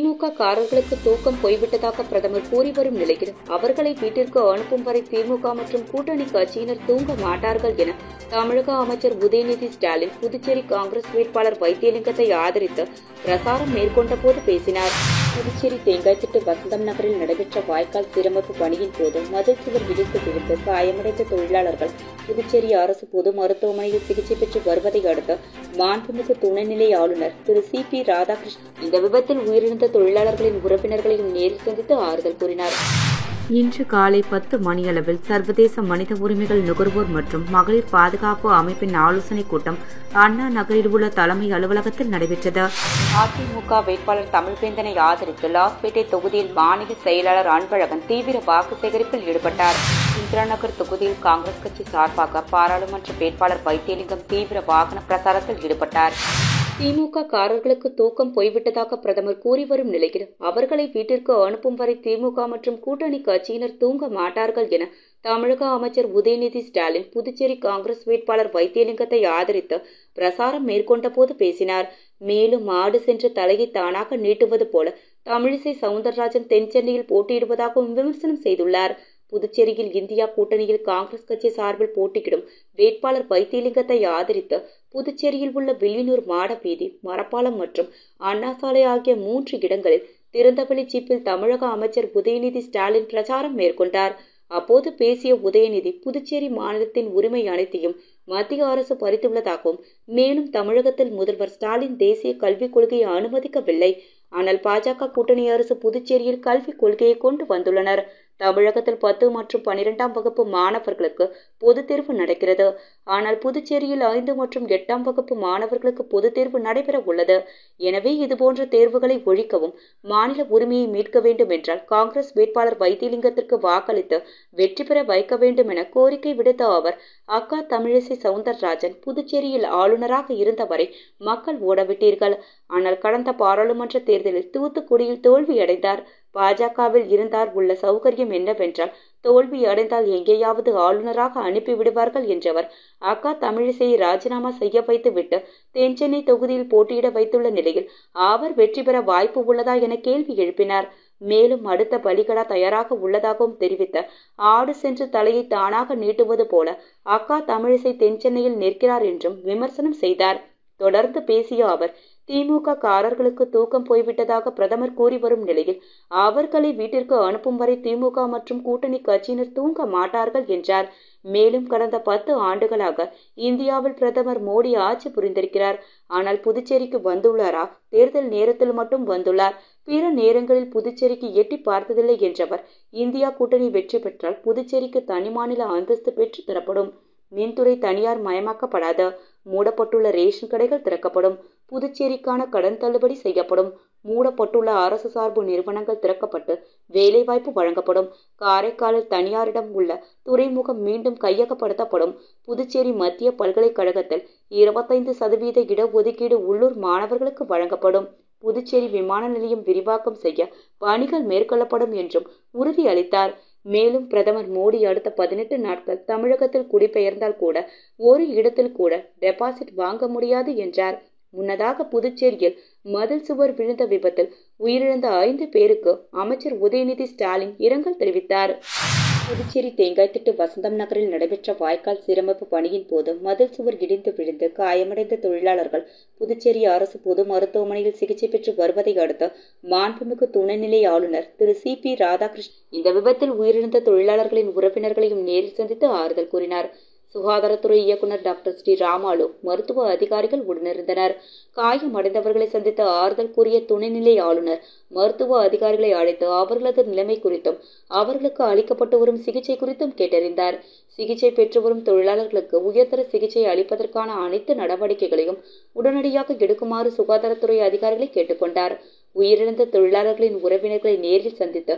திமுக காரர்களுக்கு தூக்கம் போய்விட்டதாக பிரதமர் கூறி வரும் நிலையில் அவர்களை வீட்டிற்கு அனுப்பும் வரை திமுக மற்றும் கூட்டணி கட்சியினர் தூங்க மாட்டார்கள் என தமிழக அமைச்சர் உதயநிதி ஸ்டாலின் புதுச்சேரி காங்கிரஸ் வேட்பாளர் வைத்தியலிங்கத்தை ஆதரித்து பிரசாரம் மேற்கொண்ட போது பேசினார். புதுச்சேரி தேங்காய்த்திட்டு வசந்தம் நகரில் நடைபெற்ற வாய்க்கால் சீரமைப்பு பணியின் போது மதில் சுவர் இடித்து விழுந்து காயமடைந்த தொழிலாளர்கள் புதுச்சேரி அரசு பொது மருத்துவமனையில் சிகிச்சை பெற்று வருவதை அடுத்து மாண்புமிகு துணைநிலை ஆளுநர் திரு சி.பி. ராதாகிருஷ்ணன் இந்த விபத்தில் உயிரிழந்த தொழிலாளர்களின் உறவினர்களையும் நேரில் சந்தித்து ஆறுதல் கூறினார். இன்று காலை 10 மணியளவில் சர்வதேச மனித உரிமைகள் நுகர்வோர் மற்றும் மகளிர் பாதுகாப்பு அமைப்பின் ஆலோசனைக் கூட்டம் அண்ணா நகரில் உள்ள தலைமை அலுவலகத்தில் நடைபெற்றது. அதிமுக வேட்பாளர் தமிழ்வேந்தனை ஆதரித்து லாஸ்பேட்டை தொகுதியில் மாநில செயலாளர் அன்பழகன் தீவிர வாக்கு சேகரிப்பில் ஈடுபட்டார். இந்திரா நகர் தொகுதியில் காங்கிரஸ் கட்சி சார்பாக பாராளுமன்ற வேட்பாளர் வைத்தியலிங்கம் தீவிர வாகன பிரச்சாரத்தில் ஈடுபட்டார். திமுக காரர்களுக்கு தூக்கம் போய்விட்டதாக பிரதமர் கூறி வரும் நிலையில் அவர்களை வீட்டிற்கு அனுப்பும் வரை திமுக மற்றும் கூட்டணி கட்சியினர் தூங்க மாட்டார்கள் என தமிழக அமைச்சர் உதயநிதி ஸ்டாலின் புதுச்சேரி காங்கிரஸ் வேட்பாளர் வைத்தியலிங்கத்தை ஆதரித்து பிரசாரம் மேற்கொண்ட போது பேசினார். மேலும் மாடு சென்று தலையை தானாக நீட்டுவது போல தமிழிசை சவுந்தரராஜன் தென்சென்னையில் போட்டியிடுவதாகவும் விமர்சனம் செய்துள்ளார். புதுச்சேரியில் இந்தியா கூட்டணியில் காங்கிரஸ் கட்சி சார்பில் போட்டியிடும் வேட்பாளர் வைத்தியலிங்கத்தை ஆதரித்து புதுச்சேரியில் உள்ள வில்லியனூர் மாடவீதி, மரப்பாலம் மற்றும் அண்ணா சாலை ஆகிய 3 இடங்களில் திறந்தவெளி ஜீப்பில் தமிழக அமைச்சர் உதயநிதி ஸ்டாலின் பிரச்சாரம் மேற்கொண்டார். அப்போது பேசிய உதயநிதி புதுச்சேரி மாநிலத்தின் உரிமை அனைத்தையும் மத்திய அரசு பறித்துள்ளதாகவும் மேலும் தமிழகத்தில் முதல்வர் ஸ்டாலின் தேசிய கல்விக் கொள்கையை அனுமதிக்கவில்லை. ஆனால் பாஜக கூட்டணி அரசு புதுச்சேரியில் கல்விக் கொள்கையை கொண்டு வந்துள்ளனர். தமிழகத்தில் 10 மற்றும் 12ஆம் வகுப்பு மாணவர்களுக்கு பொதுத் தேர்வு நடக்கிறது. ஆனால் புதுச்சேரியில் 5 மற்றும் 8ஆம் வகுப்பு மாணவர்களுக்கு பொதுத் தேர்வு நடைபெற உள்ளது. எனவே இதுபோன்ற தேர்வுகளை ஒழிக்கவும் மாநில உரிமையை மீட்க வேண்டும் என்றால் காங்கிரஸ் வேட்பாளர் வைத்தியலிங்கத்திற்கு வாக்களித்து வெற்றி பெற வைக்க வேண்டும் என கோரிக்கை விடுத்த அவர், அக்கா தமிழிசை சவுந்தரராஜன் புதுச்சேரியில் ஆளுநராக இருந்தவரை மக்கள் ஓடவிட்டீர்கள். ஆனால் கடந்த பாராளுமன்ற தேர்தலில் தூத்துக்குடியில் தோல்வியடைந்தார். பாஜகவில் இருந்தார். உள்ள சௌகரியம் என்னவென்றால் தோல்வி அடைந்தால் எங்கேயாவது ஆளுநராக அனுப்பிவிடுவார்கள் என்றவர் அக்கா தமிழிசையை ராஜினாமா செய்ய வைத்துவிட்டு தென்சென்னை தொகுதியில் போட்டியிட வைத்துள்ள நிலையில் அவர் வெற்றி பெற வாய்ப்பு உள்ளதா என கேள்வி எழுப்பினார். மேலும் அடுத்த பலிகடா தயாராக உள்ளதாகவும் தெரிவித்த ஆடு சென்று தலையை தானாக நீட்டுவது போல அக்கா தமிழிசை தென்சென்னையில் நிற்கிறார் என்றும் விமர்சனம் செய்தார். தொடர்ந்து பேசிய அவர், திமுக காரர்களுக்கு தூக்கம் போய்விட்டதாக பிரதமர் கூறி வரும் நிலையில் அவர்களை வீட்டிற்கு அனுப்பும் வரை திமுக மற்றும் கூட்டணி கட்சியினர் தூங்க மாட்டார்கள் என்றார். மேலும் கடந்த 10 ஆண்டுகளாக இந்தியாவில் பிரதமர் மோடி ஆட்சி புரிந்திருக்கிறார். ஆனால் புதுச்சேரிக்கு வந்துள்ளாரா? தேர்தல் நேரத்தில் மட்டும் வந்துள்ளார். பிற நேரங்களில் புதுச்சேரிக்கு எட்டி பார்த்ததில்லை என்றவர், இந்தியா கூட்டணி வெற்றி பெற்றால் புதுச்சேரிக்கு தனி மாநில அந்தஸ்து பெற்று தரப்படும். மின்துறை தனியார் மயமாக்கப்படாது. மூடப்பட்டுள்ள ரேஷன் கடைகள் திறக்கப்படும். புதுச்சேரிக்கான கடன் தள்ளுபடி செய்யப்படும். மூடப்பட்டுள்ள அரசு சார்பு நிறுவனங்கள் திறக்கப்பட்டு வேலைவாய்ப்பு வழங்கப்படும். காரைக்காலில் தனியாரிடம் உள்ள துறைமுகம் மீண்டும் கையகப்படுத்தப்படும். புதுச்சேரி மத்திய பல்கலைக்கழகத்தில் 25% இடஒதுக்கீடு உள்ளூர் மாணவர்களுக்கு வழங்கப்படும். புதுச்சேரி விமான நிலையம் விரிவாக்கம் செய்ய பணிகள் மேற்கொள்ளப்படும் என்றும் உறுதியளித்தார். மேலும் பிரதமர் மோடி அடுத்த 18 நாட்கள் தமிழகத்தில் குடிபெயர்ந்தால் கூட ஒரு இடத்தில் கூட டெபாசிட் வாங்க முடியாது என்றார். முன்னதாக புதுச்சேரியில் மதில் சுவர் விழுந்த விபத்தில் உயிரிழந்த 5 பேருக்கு அமைச்சர் உதயநிதி ஸ்டாலின் இரங்கல் தெரிவித்தார். புதுச்சேரி தேங்காய்த்திட்டு வசந்தம் நகரில் நடைபெற்ற வாய்க்கால் சீரமைப்பு பணியின் போது மதில் சுவர் இடிந்து விழுந்து காயமடைந்த தொழிலாளர்கள் புதுச்சேரி அரசு பொது மருத்துவமனையில் சிகிச்சை பெற்று வருவதை அடுத்து மாண்புமிகு துணைநிலை ஆளுநர் திரு சி.பி. ராதாகிருஷ்ணன் இந்த விபத்தில் உயிரிழந்த தொழிலாளர்களின் உறவினர்களையும் நேரில் சந்தித்து ஆறுதல் கூறினார். சுகாதாரத்துறை இயக்குநர் டாக்டர் ஸ்ரீ ராமாலு, மருத்துவ அதிகாரிகள் உடனிருந்தனர். காயமடைந்தவர்களை சந்தித்து ஆறுதல் கூறிய துணைநிலை ஆளுநர் மருத்துவ அதிகாரிகளை அழைத்து அவர்களது நிலைமை குறித்தும் அவர்களுக்கு அளிக்கப்பட்டு வரும் சிகிச்சை குறித்தும் கேட்டறிந்தார். சிகிச்சை பெற்று வரும் தொழிலாளர்களுக்கு உயர்தர சிகிச்சை அளிப்பதற்கான அனைத்து நடவடிக்கைகளையும் உடனடியாக எடுக்குமாறு சுகாதாரத்துறை அதிகாரிகளை கேட்டுக்கொண்டார். உயிரிழந்த தொழிலாளர்களின் உறவினர்களை நேரில் சந்தித்து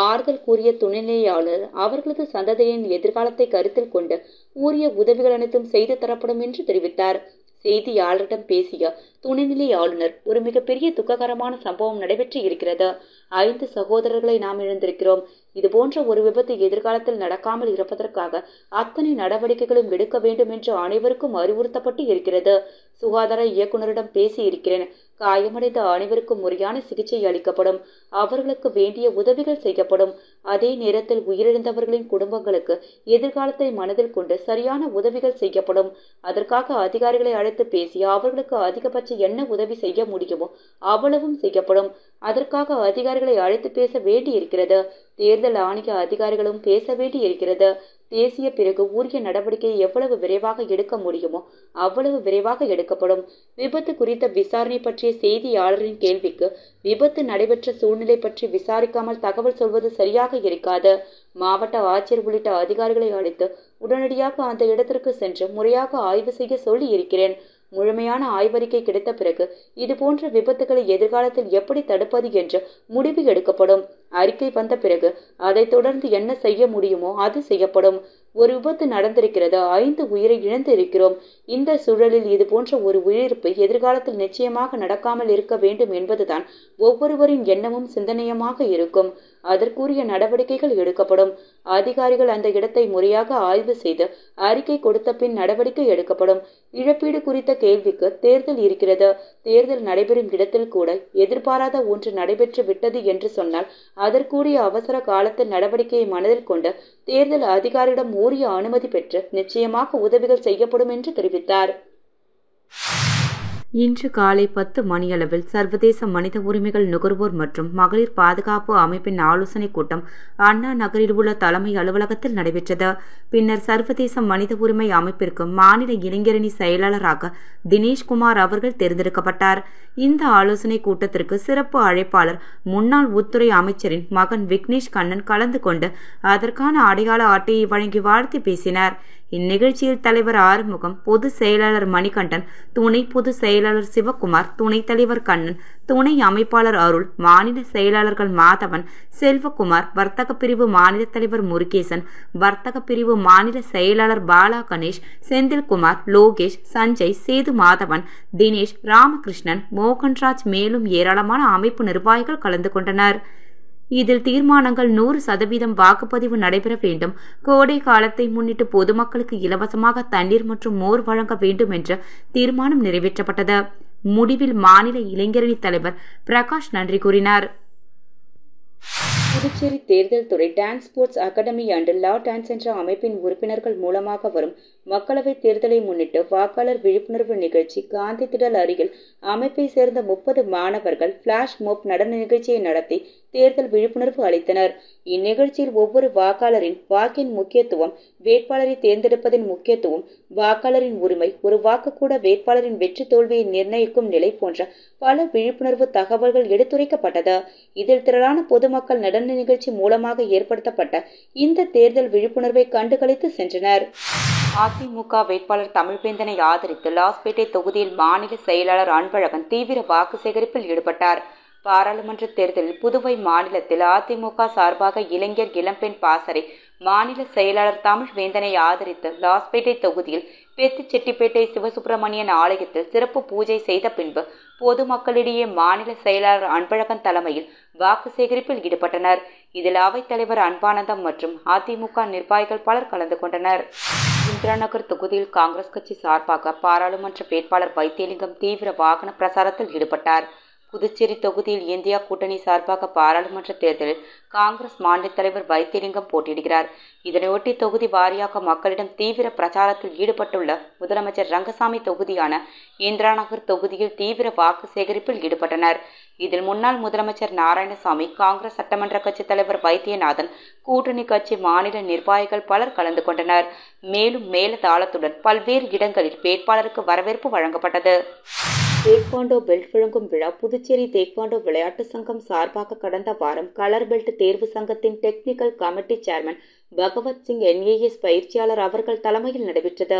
ஆறுதல் கூறிய துணைநிலை ஆளுநர் அவர்களது சந்ததியின் எதிர்காலத்தை கருத்தில் கொண்டு உரிய உதவிகள் அனைத்தும் செய்து தரப்படும் என்று தெரிவித்தார். செய்தியாளரிடம் பேசிய துணைநிலை ஆளுநர், ஒரு மிகப்பெரிய துக்ககரமான சம்பவம் நடைபெற்று இருக்கிறது. 5 சகோதரர்களை நாம் இழந்திருக்கிறோம். இதுபோன்ற ஒரு விபத்து எதிர்காலத்தில் நடக்காமல் இருப்பதற்காக அத்தனை நடவடிக்கைகளும் எடுக்க வேண்டும் என்று அனைவருக்கும் அறிவுறுத்தப்பட்டு இருக்கிறது. சுகாதார இயக்குநரிடம் பேசி இருக்கிறேன். காயமடைந்த அனைவருக்கும் முறையான சிகிச்சை அளிக்கப்படும். அவர்களுக்கு வேண்டிய உதவிகள் செய்யப்படும். அதே நேரத்தில் உயிரிழந்தவர்களின் குடும்பங்களுக்கு எதிர்காலத்தை மனதில் கொண்டு சரியான உதவிகள் செய்யப்படும். அதற்காக அதிகாரிகளை அழைத்து பேசி அவர்களுக்கு அதிகபட்ச என்ன உதவி செய்ய முடியுமோ அவ்வளவும் செய்யப்படும். அதற்காக அதிகாரிகளை அழைத்து பேச வேண்டியிருக்கிறது. தேர்தல் ஆணைய அதிகாரிகளும் பேச வேண்டியிருக்கிறது. பேசிய பிறகு உரிய நடவடிக்கையை எவ்வளவு விரைவாக எடுக்க முடியுமோ அவ்வளவு விரைவாக எடுக்கப்படும். விபத்து குறித்த விசாரணை பற்றிய செய்தியாளரின் கேள்விக்கு, விபத்து நடைபெற்ற சூழ்நிலை பற்றி விசாரிக்காமல் தகவல் சொல்வது சரியாக இருக்காது. மாவட்ட ஆட்சியர் உள்ளிட்ட அதிகாரிகளை அழைத்து உடனடியாக அந்த இடத்திற்கு சென்று முறையாக ஆய்வு செய்ய சொல்லி இருக்கிறேன். முழுமையான ஆய்வறிக்கை கிடைத்த பிறகு இதுபோன்ற விபத்துகளை எதிர்காலத்தில் எப்படி தடுப்பது என்று முடிவு எடுக்கப்படும். அறிக்கை வந்த பிறகு அதை தொடர்ந்து என்ன செய்ய முடியுமோ அது செய்யப்படும். ஒரு விபத்து நடந்திருக்கிறது, 5 உயிரை இழந்து இருக்கிறோம். இந்த சூழலில் இதுபோன்ற ஒரு உயிரிழப்பு எதிர்காலத்தில் நிச்சயமாக நடக்காமல் இருக்க வேண்டும் என்பதுதான் ஒவ்வொருவரின் எண்ணமும் சிந்தனையுமாக இருக்கும். அதற்குரிய நடவடிக்கைகள் எடுக்கப்படும். அதிகாரிகள் அந்த இடத்தை முறையாக ஆய்வு செய்து அறிக்கை கொடுத்த பின் நடவடிக்கை எடுக்கப்படும். இழப்பீடு குறித்த கேள்விக்கு, தேர்தல் இருக்கிறது. தேர்தல் நடைபெறும் இடத்தில் கூட எதிர்பாராத ஒன்று நடைபெற்று விட்டது என்று சொன்னால் அதற்குரிய அவசர காலத்தில் நடவடிக்கையை மனதில் கொண்டு தேர்தல் அதிகாரியிடம் உரிய அனுமதி பெற்று நிச்சயமாக உதவிகள் செய்யப்படும் என்று தெரிவித்தார். இன்று காலை 10 மணியளவில் சர்வதேச மனித உரிமைகள் நுகர்வோர் மற்றும் மகளிர் பாதுகாப்பு அமைப்பின் ஆலோசனைக் கூட்டம் அண்ணா நகரில் உள்ள தலைமை அலுவலகத்தில் நடைபெற்றது. பின்னர் சர்வதேச மனித உரிமை அமைப்பிற்கு மாநில இளைஞரணி செயலாளராக தினேஷ்குமார் அவர்கள் தேர்ந்தெடுக்கப்பட்டார். இந்த ஆலோசனைக் கூட்டத்திற்கு சிறப்பு அழைப்பாளர் முன்னாள் உள்துறை அமைச்சரின் மகன் விக்னேஷ் கண்ணன் கலந்து கொண்டு அதற்கான அடையாள அட்டையை வழங்கி வாழ்த்து பேசினார். இந்நிகழ்ச்சியில் தலைவர் ஆறுமுகம், பொதுச் செயலாளர் மணிகண்டன், துணை பொதுச் செயலாளர் சிவக்குமார், துணைத் தலைவர் கண்ணன், துணை அமைப்பாளர் அருள், மாநில செயலாளர்கள் மாதவன், செல்வகுமார், வர்த்தக பிரிவு மாநில தலைவர் முருகேசன், வர்த்தக பிரிவு மாநில செயலாளர் பாலா கணேஷ், செந்தில்குமார், லோகேஷ், சஞ்சய், சேது மாதவன், தினேஷ், ராமகிருஷ்ணன், மோகன்ராஜ் மேலும் ஏராளமான அமைப்பு நிர்வாகிகள் கலந்து கொண்டனர். இதில் தீர்மானங்கள் 100% வாக்குப்பதிவு நடைபெற வேண்டும். கோடை காலத்தை முன்னிட்டு பொதுமக்களுக்கு இலவசமாக தண்ணீர் மற்றும் மோர் வழங்க வேண்டும் என்ற தீர்மானம் நிறைவேற்றப்பட்டது. முடிவில் மாநில இளைஞரணி தலைவர் பிரகாஷ் நன்றி கூறினார். புதுச்சேரி தேர்தல் துறை dance sports academy and law dance என்ற அமைப்பின் உறுப்பினர்கள் மூலமாக வரும் மக்களவை தேர்தலை முன்னிட்டு வாக்காளர் விழிப்புணர்வு நிகழ்ச்சி காந்தி திடல் அருகில் அமைப்பை சேர்ந்த 30 மாணவர்கள் பிளாஷ் மோப் நடன நிகழ்ச்சியை நடத்தி தேர்தல் விழிப்புணர்வு அளித்தனர். இந்நிகழ்ச்சியில் ஒவ்வொரு வாக்காளரின் வாக்கின் முக்கியத்துவம், வேட்பாளரை தேர்ந்தெடுப்பதின் முக்கியத்துவம், வாக்காளரின் உரிமை, ஒரு வாக்கு கூட வேட்பாளரின் வெற்றி தோல்வியை நிர்ணயிக்கும் நிலை போன்ற பல விழிப்புணர்வு தகவல்கள் எடுத்துரைக்கப்பட்டது. இதில் திரளான பொதுமக்கள் நடன நிகழ்ச்சி மூலமாக ஏற்படுத்தப்பட்ட இந்த தேர்தல் விழிப்புணர்வை கண்டுகளித்து சென்றனர். அதிமுக வேட்பாளர் தமிழ்வேந்தனை ஆதரித்து லாஸ்பேட்டை தொகுதியில் மாநில செயலாளர் அன்பழகன் தீவிர வாக்கு சேகரிப்பில் ஈடுபட்டார். பாராளுமன்ற தேர்தலில் புதுவை மாநிலத்தில் அதிமுக சார்பாக இளைஞர் இளம்பெண் பாசறை மாநில செயலாளர் தமிழ்வேந்தனை ஆதரித்து லாஸ்பேட்டை தொகுதியில் பெத்திச்செட்டிப்பேட்டை சிவசுப்பிரமணியன் ஆலயத்தில் சிறப்பு பூஜை செய்த பின்பு பொதுமக்களிடையே மாநில செயலாளர் அன்பழகன் தலைமையில் வாக்கு சேகரிப்பில் ஈடுபட்டனர். இதில் அவைத் தலைவர் அன்பானந்தம் மற்றும் அதிமுக நிர்வாகிகள் பலர் கலந்து கொண்டனர். இந்திராநகர் தொகுதியில் காங்கிரஸ் கட்சி சார்பாக பாராளுமன்ற வேட்பாளர் வைத்தியலிங்கம் தீவிர வாகன பிரசாரத்தில் ஈடுபட்டார். புதுச்சேரி தொகுதியில் இந்தியா கூட்டணி சார்பாக பாராளுமன்ற தேர்தலில் காங்கிரஸ் மாநில தலைவர் வைத்தியலிங்கம் போட்டியிடுகிறார். இதனையொட்டி தொகுதி வாரியாக மக்களிடம் தீவிர பிரச்சாரத்தில் ஈடுபட்டுள்ள முதலமைச்சர் ரங்கசாமி தொகுதியான இந்திராநகர் தொகுதியில் தீவிர வாக்கு சேகரிப்பில் ஈடுபட்டனர். இதில் முன்னாள் முதலமைச்சர் நாராயணசாமி, காங்கிரஸ் சட்டமன்ற கட்சி தலைவர் வைத்தியநாதன், கூட்டணி கட்சி மாநில நிர்வாகிகள் பலர் கலந்து கொண்டனர். மேலும் மேலதாளத்துடன் பல்வேறு இடங்களில் வேட்பாளருக்கு வரவேற்பு வழங்கப்பட்டது. தேக்வாண்டோ பெல்ட் வழங்கும் விழா புதுச்சேரி தேக்வாண்டோ விளையாட்டு சங்கம் சார்பாக கடந்த வாரம் கலர் பெல்ட் தேர்வு சங்கத்தின் டெக்னிக்கல் கமிட்டி சேர்மன் பகவத் சிங் NAS பயிற்சியாளர் அவர்கள் தலைமையில் நடைபெற்றது.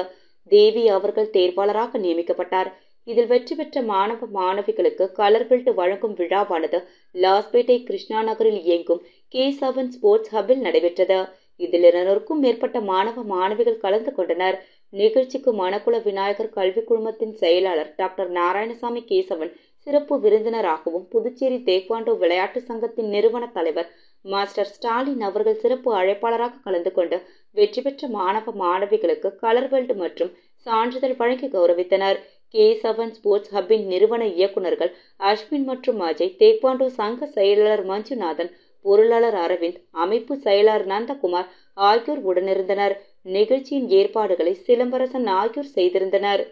தேவி அவர்கள் தேர்வாளராக நியமிக்கப்பட்டார். இதில் வெற்றி பெற்ற மாணவ மாணவிகளுக்கு கலர் பெல்ட் வழங்கும் விழாவானது லாஸ்பேட்டை கிருஷ்ணா நகரில் இயங்கும் K7 ஸ்போர்ட்ஸ் ஹப்பில் நடைபெற்றது. இதில் 200க்கும் மேற்பட்ட மாணவ மாணவிகள் கலந்து கொண்டனர். நிகழ்ச்சிக்கு மணக்குள விநாயகர் கல்வி குழுமத்தின் செயலாளர் டாக்டர் நாராயணசாமி கேசவன் சிறப்பு விருந்தினராகவும் புதுச்சேரி தேக்வாண்டோ விளையாட்டு சங்கத்தின் நிறுவன தலைவர் மாஸ்டர் ஸ்டாலின் அவர்கள் சிறப்பு அழைப்பாளராக கலந்து கொண்டு வெற்றி பெற்ற மாணவ மாணவிகளுக்கு கலர் பெல்ட் மற்றும் சான்றிதழ் வழங்கி கௌரவித்தனர். K7 ஸ்போர்ட்ஸ் ஹப்பின் நிறுவன இயக்குநர்கள் அஸ்வின் மற்றும் அஜய், தேக்வாண்டோ சங்க செயலாளர் மஞ்சுநாதன், பொருளாளர் அரவிந்த், அமைப்பு செயலாளர் நந்தகுமார் ஆகியோர் உடனிருந்தனர். நிகழ்ச்சியின் ஏற்பாடுகளை சிலம்பரசன் ஆகியோர் செய்திருந்தனர்.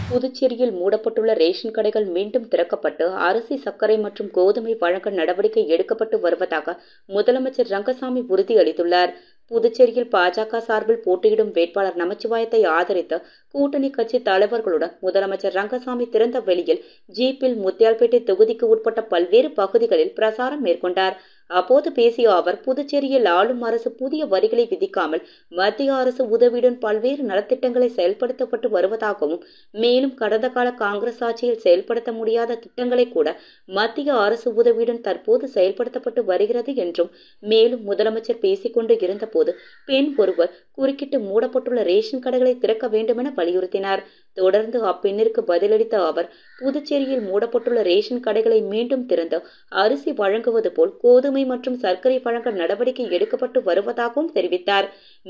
புதுச்சேரியில் மூடப்பட்டுள்ள ரேஷன் கடைகள் மீண்டும் திறக்கப்பட்டு அரிசி, சர்க்கரை மற்றும் கோதுமை வழங்க நடவடிக்கை எடுக்கப்பட்டு வருவதாக முதலமைச்சர் ரங்கசாமி உறுதியளித்துள்ளார். புதுச்சேரியில் பாஜக சார்பில் போட்டியிடும் வேட்பாளர் நமச்சிவாயத்தை ஆதரித்து கூட்டணி கட்சி தலைவர்களுடன் முதலமைச்சர் ரங்கசாமி திறந்த வெளியில் ஜீப்பில் முத்தியால்பேட்டை தொகுதிக்கு உட்பட்ட பல்வேறு பகுதிகளில் பிரசாரம் மேற்கொண்டார். அப்போது பேசிய அவர், புதுச்சேரியில் ஆளும் அரசு புதிய வரிகளை விதிக்காமல் மத்திய அரசு உதவியுடன் பல்வேறு நலத்திட்டங்களை செயல்படுத்தப்பட்டு வருவதாகவும், மேலும் கடந்த கால காங்கிரஸ் ஆட்சியில் செயல்படுத்த முடியாத திட்டங்களை கூட மத்திய அரசு உதவியுடன் தற்போது செயல்படுத்தப்பட்டு வருகிறது என்றும், மேலும் முதலமைச்சர் பேசிக்கொண்டு இருந்தபோது பெண் ஒருவர் குறுக்கிட்டு மூடப்பட்டுள்ள ரேஷன் கடைகளை திறக்க வேண்டுமென வலியுறுத்தினார். தொடர்ந்து அப்பெண்ணிற்கு பதிலளித்த அவர், புதுச்சேரியில் மூடப்பட்டுள்ள ரேஷன் கடைகளை மீண்டும் திறந்து அரிசி வழங்குவது போல் கோதுமை மற்றும் சர்க்கரை வழங்க நடவடிக்கை எடுக்கப்பட்டு வருவதாகவும் தெரிவித்தார்.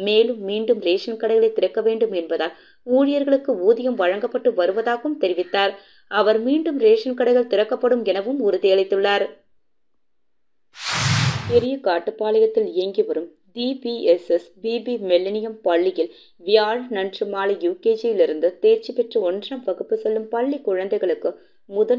மேலும் மீண்டும் ரேஷன் கடைகளை திறக்க வேண்டும் என்பதால் ஊழியர்களுக்கு ஊதியம் வழங்கப்பட்டு வருவதாகவும் தெரிவித்தார். அவர் மீண்டும் ரேஷன் கடைகள் திறக்கப்படும் எனவும் உறுதியளித்துள்ளார். பெரிய காட்டுப்பாளையத்தில் இயங்கி வரும் DBSS BB மில்லேனியம் பள்ளியில் வியாழனன்று மாலை UKGயிலிருந்து தேர்ச்சி பெற்று 1ஆம் வகுப்பு செல்லும் பள்ளி குழந்தைகளுக்கு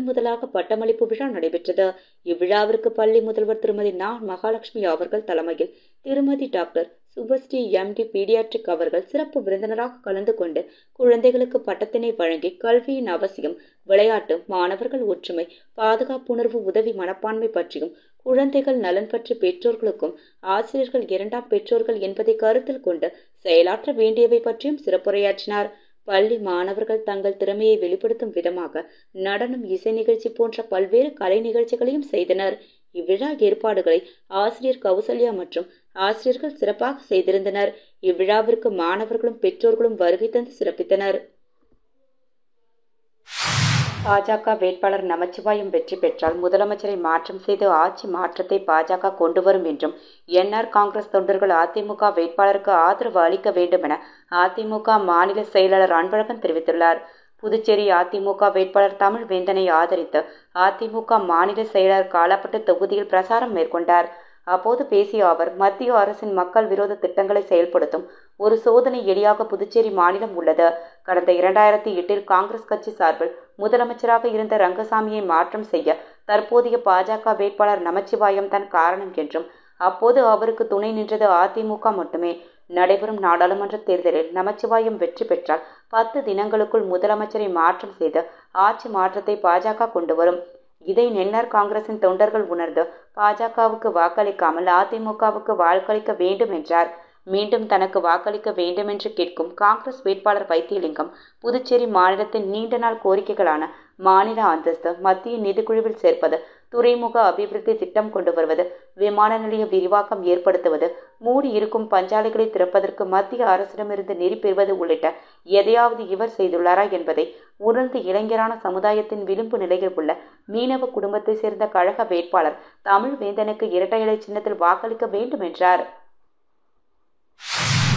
முதலாக பட்டமளிப்பு விழா நடைபெற்றது. இவ்விழாவிற்கு பள்ளி முதல்வர் திருமதி மகாலட்சுமி அவர்கள் தலைமையில் திருமதி டாக்டர் சுபஸ்ரீ MD பீடியாட்ரிக் அவர்கள் சிறப்பு விருந்தினராக கலந்து கொண்டு குழந்தைகளுக்கு பட்டத்தினை வழங்கி கல்வியின் அவசியம், விளையாட்டு, மாணவர்கள் ஒற்றுமை, பாதுகாப்புணர்வு, உதவி மனப்பான்மை பற்றியும், குழந்தைகள் நலன் பற்றி பெற்றோர்களுக்கும் ஆசிரியர்கள் 2ஆம் பெற்றோர்கள் என்பதை கருத்தில் கொண்டு செயலாற்ற வேண்டியவை பற்றியும் சிறப்புரையாற்றினார். பள்ளி மாணவர்கள் தங்கள் திறமையை வெளிப்படுத்தும் விதமாக நடனம், இசை நிகழ்ச்சி போன்ற பல்வேறு கலை நிகழ்ச்சிகளையும் செய்தனர். இவ்விழா ஏற்பாடுகளை ஆசிரியர் கௌசல்யா மற்றும் ஆசிரியர்கள் சிறப்பாக செய்திருந்தனர். இவ்விழாவிற்கு மாணவர்களும் பெற்றோர்களும் வருகை தந்து சிறப்பித்தனர். பாஜக வேட்பாளர் நமச்சிவாயம் வெற்றி பெற்றால் முதலமைச்சரை மாற்றம் செய்து ஆட்சி மாற்றத்தை பாஜக கொண்டு வரும் என்றும், NR காங்கிரஸ் தொண்டர்கள் அதிமுக வேட்பாளருக்கு ஆதரவு அளிக்க வேண்டும் என அதிமுக மாநில செயலாளர் அன்பழகன் தெரிவித்துள்ளார். புதுச்சேரி அதிமுக வேட்பாளர் தமிழ்வேந்தனை ஆதரித்து அதிமுக மாநில செயலாளர் காலாப்பட்டு தொகுதியில் பிரசாரம் மேற்கொண்டார். அப்போது பேசிய அவர், மத்திய அரசின் மக்கள் விரோத திட்டங்களை செயல்படுத்தும் ஒரு சோதனை எலியாக புதுச்சேரி மாநிலம் உள்ளது. கடந்த 2008இல் காங்கிரஸ் கட்சி சார்பில் முதலமைச்சராக இருந்த ரங்கசாமியை மாற்றம் செய்ய தற்போதைய பாஜக வேட்பாளர் நமச்சிவாயம் தான் காரணம் என்றும், அப்போது அவருக்கு துணை நின்றது அதிமுக மட்டுமே. நடைபெறும் நாடாளுமன்ற தேர்தலில் நமச்சிவாயம் வெற்றி பெற்றால் 10 தினங்களுக்குள் முதலமைச்சரை மாற்றம் செய்து ஆட்சி மாற்றத்தை பாஜக கொண்டு வரும். இதை NR காங்கிரசின் தொண்டர்கள் உணர்ந்து பாஜகவுக்கு வாக்களிக்காமல் அதிமுகவுக்கு வாக்களிக்க வேண்டும் என்றார். மீண்டும் தனக்கு வாக்களிக்க வேண்டும் என்று கேட்கும் காங்கிரஸ் வேட்பாளர் வைத்தியலிங்கம், புதுச்சேரி மாநிலத்தின் நீண்ட நாள் கோரிக்கைகளான மாநில அந்தஸ்து, மத்திய நிதிக்குழுவில் சேர்ப்பது, துறைமுக அபிவிருத்தி திட்டம் கொண்டு வருவது, விமான நிலைய விரிவாக்கம் ஏற்படுத்துவது, மூடி இருக்கும் பஞ்சாலைகளை திறப்பதற்கு மத்திய அரசிடமிருந்து நெறி பெறுவது உள்ளிட்ட எதையாவது இவர் செய்துள்ளாரா என்பதை உணர்ந்து இளைஞரான சமுதாயத்தின் விளிம்பு நிலையில் உள்ள மீனவ குடும்பத்தை சேர்ந்த கழக வேட்பாளர் தமிழ்வேந்தனுக்கு இரட்டை இலை சின்னத்தில் வாக்களிக்க வேண்டும் என்றார்.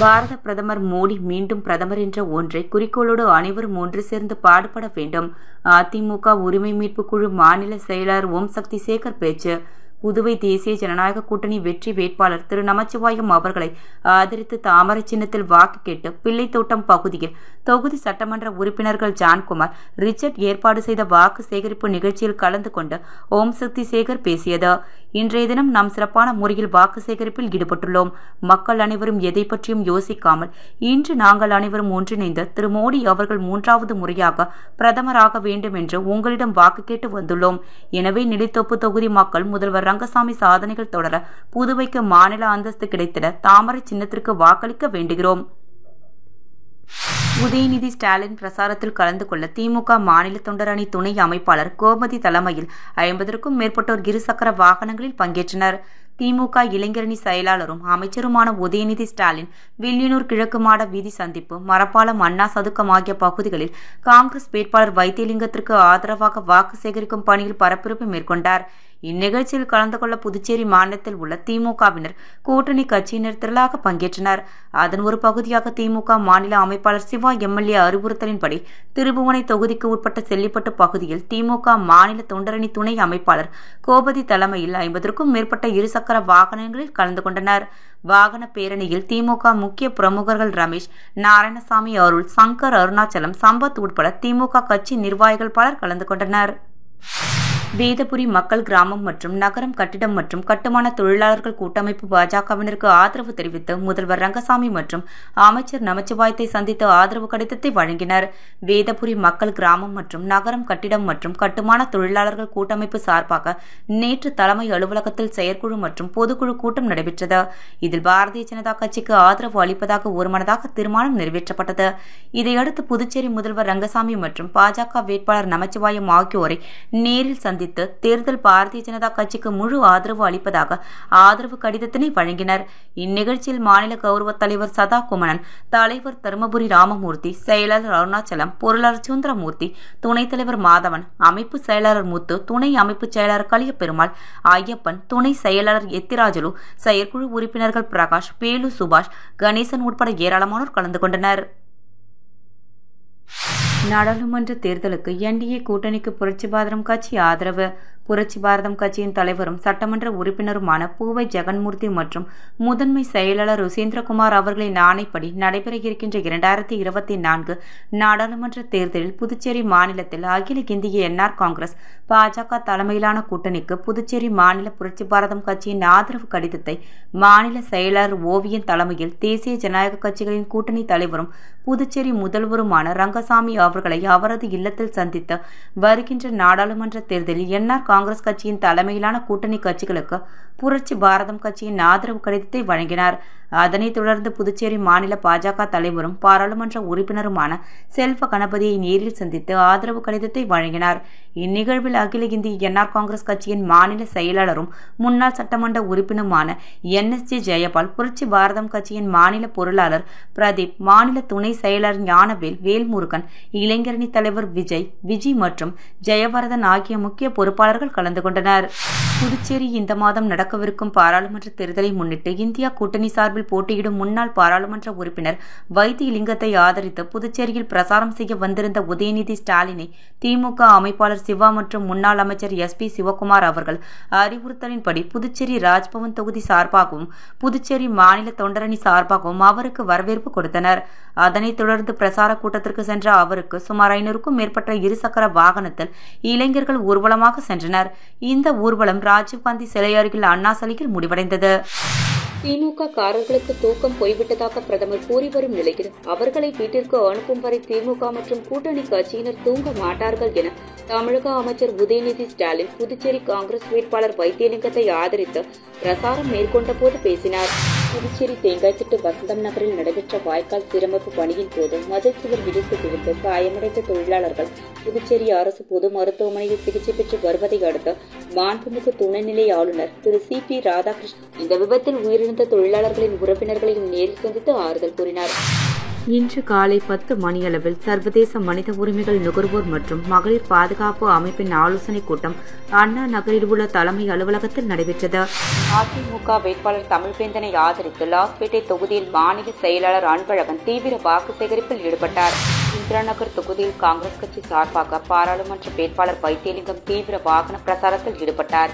பாரத பிரதமர் மோடி மீண்டும் பிரதமர் என்ற ஒன்றை குறிக்கோளோடு அனைவரும் ஒன்று சேர்ந்து பாடுபட வேண்டும். அதிமுக உரிமை மீட்பு குழு மாநில செயலாளர் ஓம் சக்தி சேகர் பேச்சு. புதுவை தேசிய ஜனநாயக கூட்டணி வெற்றி வேட்பாளர் திரு நமச்சிவாயம் அவர்களை ஆதரித்து தாமரை சின்னத்தில் வாக்கு கேட்டு பிள்ளைத்தோட்டம் பகுதியில் தொகுதி சட்டமன்ற உறுப்பினர்கள் ஜான்குமார், ரிச்சர்ட் ஏற்பாடு செய்த வாக்கு சேகரிப்பு நிகழ்ச்சியில் கலந்து கொண்டு ஓம் சக்தி சேகர் பேசியது. இன்றைய தினம் நாம் சிறப்பான முறையில் வாக்கு சேகரிப்பில் ஈடுபட்டுள்ளோம். மக்கள் அனைவரும் எதை பற்றியும் யோசிக்காமல் இன்று நாங்கள் அனைவரும் ஒன்றிணைந்து திரு மோடி அவர்கள் 3வது முறையாக பிரதமராக வேண்டும் என்று உங்களிடம் வாக்கு கேட்டு வந்துள்ளோம். எனவே நெல்லித்தோப்பு தொகுதி மக்கள் முதல்வர் ரங்கசாமி சாதனைகள் தொடர புதுவைக்கு மாநில அந்தஸ்து கிடைத்திட தாமரை சின்னத்திற்கு வாக்களிக்க வேண்டுகிறோம். உதயநிதி ஸ்டாலின் பிரசாரத்தில் கலந்து கொள்ள திமுக மாநில தொண்டர் அணி துணை அமைப்பாளர் கோமதி தலைமையில் 50க்கும் மேற்பட்டோர் இருசக்கர வாகனங்களில் பங்கேற்றனர். திமுக இளைஞரணி செயலாளரும் அமைச்சருமான உதயநிதி ஸ்டாலின் வில்லியனூர் கிழக்கு மாட வீதி சந்திப்பு, மரப்பாலம், அண்ணா சதுக்கம் ஆகிய பகுதிகளில் காங்கிரஸ் வேட்பாளர் வைத்தியலிங்கத்திற்கு ஆதரவாக வாக்கு சேகரிக்கும் பணியில் பரபரப்பு மேற்கொண்டார். இந்நிகழ்ச்சியில் கலந்து கொள்ள புதுச்சேரி மாநிலத்தில் உள்ள திமுகவினர், கூட்டணி கட்சியினர் திரளாக பங்கேற்றனர். அதன் ஒரு பகுதியாக திமுக மாநில அமைப்பாளர் சிவா எம்எல்ஏ அறிவுறுத்தலின்படி திருபுவனை தொகுதிக்கு உட்பட்ட செல்லிப்பட்டு பகுதியில் திமுக மாநில தொண்டரணி துணை அமைப்பாளர் கோபதி தலைமையில் 50க்கும் மேற்பட்ட இருசக்கர வாகனங்களில் கலந்து கொண்டனர். வாகன பேரணியில் திமுக முக்கிய பிரமுகர்கள் ரமேஷ், நாராயணசாமி, அருள், சங்கர், அருணாச்சலம், சம்பத் உட்பட திமுக கட்சி நிர்வாகிகள் பலர் கலந்து கொண்டனர். வேதபுரி மக்கள் கிராமம் மற்றும் நகரம் கட்டிடம் மற்றும் கட்டுமான தொழிலாளர்கள் கூட்டமைப்பு பாஜகவினருக்கு ஆதரவு தெரிவித்து முதல்வர் ரங்கசாமி மற்றும் அமைச்சர் நமச்சிவாயத்தை சந்தித்து ஆதரவு கடிதத்தை வழங்கினர். வேதபுரி மக்கள் கிராமம் மற்றும் நகரம் கட்டிடம் மற்றும் கட்டுமான தொழிலாளர்கள் கூட்டமைப்பு சார்பாக நேற்று தலைமை அலுவலகத்தில் செயற்குழு மற்றும் பொதுக்குழு கூட்டம் நடைபெற்றது. இதில் பாரதிய ஜனதா கட்சிக்கு ஆதரவு அளிப்பதாக ஒருமனதாக தீர்மானம் நிறைவேற்றப்பட்டது. இதையடுத்து புதுச்சேரி முதல்வர் ரங்கசாமி மற்றும் பாஜக வேட்பாளர் நமச்சிவாயம் ஆகியோரை நேரில் சந்தித்து தேர்தல் பாரதிய ஜனதா கட்சிக்கு முழு ஆதரவு அளிப்பதாக ஆதரவு கடிதத்தினை வழங்கினர். இந்நிகழ்ச்சியில் மாநில கௌரவ தலைவர் சதா குமணன், தலைவர் தருமபுரி ராமமூர்த்தி, செயலாளர் அருணாச்சலம், பொருளாளர் சுந்தரமூர்த்தி, துணைத் தலைவர் மாதவன், அமைப்பு செயலாளர் முத்து, துணை அமைப்பு செயலாளர் கலியபெருமாள், ஐயப்பன், துணை செயலாளர் எத்திராஜலு, செயற்குழு உறுப்பினர்கள் பிரகாஷ், பேலு, சுபாஷ், கணேசன் உட்பட ஏராளமானோர் கலந்து கொண்டனர். நாடாளுமன்ற தேர்தலுக்கு என்டிஏ கூட்டணிக்கு புரட்சி பாரதம் கட்சி ஆதரவு. புரட்சி பாரதம் கட்சியின் தலைவரும் சட்டமன்ற உறுப்பினருமான பூவை ஜெகன்மூர்த்தி மற்றும் முதன்மை செயலாளர் ருசேந்திரகுமார் அவர்களின் ஆணைப்படி நடைபெற இருக்கின்ற 2024 நாடாளுமன்ற தேர்தலில் புதுச்சேரி மாநிலத்தில் அகில இந்திய என்ஆர் காங்கிரஸ் பாஜக தலைமையிலான கூட்டணிக்கு புதுச்சேரி மாநில புரட்சி பாரதம் கட்சியின் ஆதரவு கடிதத்தை மாநில செயலாளர் ஓவியன் தலைமையில் தேசிய ஜனநாயக கட்சிகளின் கூட்டணி தலைவரும் புதுச்சேரி முதல்வருமான ரங்கசாமி அவர்களை அவரது இல்லத்தில் சந்தித்து வருகின்ற நாடாளுமன்ற தேர்தலில் என்ஆர் காங்கிரஸ் கட்சியின் தலைமையிலான கூட்டணி கட்சிகளுக்கு புரட்சி பாரதம் கட்சியின் ஆதரவு கடிதத்தை வழங்கினார். அதனைத் தொடர்ந்து புதுச்சேரி மாநில பாஜக தலைவரும் பாராளுமன்ற உறுப்பினருமான செல்வ கணபதியை நேரில் சந்தித்து ஆதரவு கடிதத்தை வழங்கினார். இந்நிகழ்வில் அகில இந்திய என்ஆர் காங்கிரஸ் கட்சியின் மாநில செயலாளரும் முன்னாள் சட்டமன்ற உறுப்பினருமான NSG ஜெயபால், புரட்சி பாரதம் கட்சியின் மாநில பொருளாளர் பிரதீப், மாநில துணை செயலாளர் ஞானவேல், வேல்முருகன், இளைஞரணி தலைவர் விஜய் மற்றும் ஜெயவர்தன் ஆகிய முக்கிய பொறுப்பாளர்கள் கலந்து கொண்டனர். புதுச்சேரி இந்த மாதம் நடக்கவிருக்கும் பாராளுமன்ற தேர்தலை முன்னிட்டு இந்தியா கூட்டணி சார்பில் போட்டியிடும் முன்னாள் பாராளுமன்ற உறுப்பினர் வைத்தியலிங்கத்தை ஆதரித்து புதுச்சேரியில் பிரசாரம் செய்ய வந்திருந்த உதயநிதி ஸ்டாலினை திமுக அமைப்பாளர் சிவா மற்றும் முன்னாள் அமைச்சர் SP சிவகுமார் அவர்கள் அறிவுறுத்தலின்படி புதுச்சேரி ராஜ்பவன் தொகுதி சார்பாகவும் புதுச்சேரி மாநில தொண்டரணி சார்பாகவும் அவருக்கு வரவேற்பு கொடுத்தனர். அதனைத் தொடர்ந்து பிரசார கூட்டத்திற்கு சென்ற அவருக்கு சுமார் 500க்கும் மேற்பட்ட இருசக்கர வாகனத்தில் இளைஞர்கள் ஊர்வலமாக சென்றனர். இந்த ஊர்வலம் ராஜீவ்காந்தி சிலை அருகில் அண்ணா சாலையில் முடிவடைந்தது. திமுக காரர்களுக்கு தூக்கம் போய்விட்டதாக பிரதமர் கூறி வரும் நிலையில் அவர்களை வீட்டிற்கு அனுப்பும் வரை திமுக மற்றும் கூட்டணி கட்சியினர் தூங்க மாட்டார்கள் என தமிழக அமைச்சர் உதயநிதி ஸ்டாலின் புதுச்சேரி காங்கிரஸ் வேட்பாளர் வைத்தியலிங்கத்தை ஆதரித்து பிரசாரம் மேற்கொண்ட போது பேசினார். புதுச்சேரி தேங்காய்த்திட்டு வசந்தம் நகரில் நடைபெற்ற வாய்க்கால் சீரமைப்பு பணியின் போது மதில் சுவர் இடித்து விழுந்து காயமடைந்த தொழிலாளர்கள் புதுச்சேரி அரசு பொது மருத்துவமனையில் சிகிச்சை பெற்று வருவதை அடுத்து மாண்புமிகு துணைநிலை ஆளுநர் திரு CP ராதாகிருஷ்ணன் இந்த விபத்தில் உயிரிழந்த தொழிலாளர்களின் உறவினர்களையும் நேரில் சந்தித்து ஆறுதல் கூறினார். இன்று காலை 10 மணியளவில் சர்வதேச மனித உரிமைகள் நுகர்வோர் மற்றும் மகளிர் பாதுகாப்பு அமைப்பின் ஆலோசனைக் கூட்டம் அண்ணா நகரில் உள்ள தலைமை அலுவலகத்தில் நடைபெற்றது. அதிமுக வேட்பாளர் தமிழ்வேந்தனை ஆதரித்து லாஸ்பேட்டை தொகுதியில் மாநில செயலாளர் அன்பழகன் தீவிர வாக்கு சேகரிப்பில் ஈடுபட்டார். இந்திரா நகர் தொகுதியில் காங்கிரஸ் கட்சி சார்பாக பாராளுமன்ற வேட்பாளர் வைத்தியலிங்கம் தீவிர வாகன பிரசாரத்தில் ஈடுபட்டார்.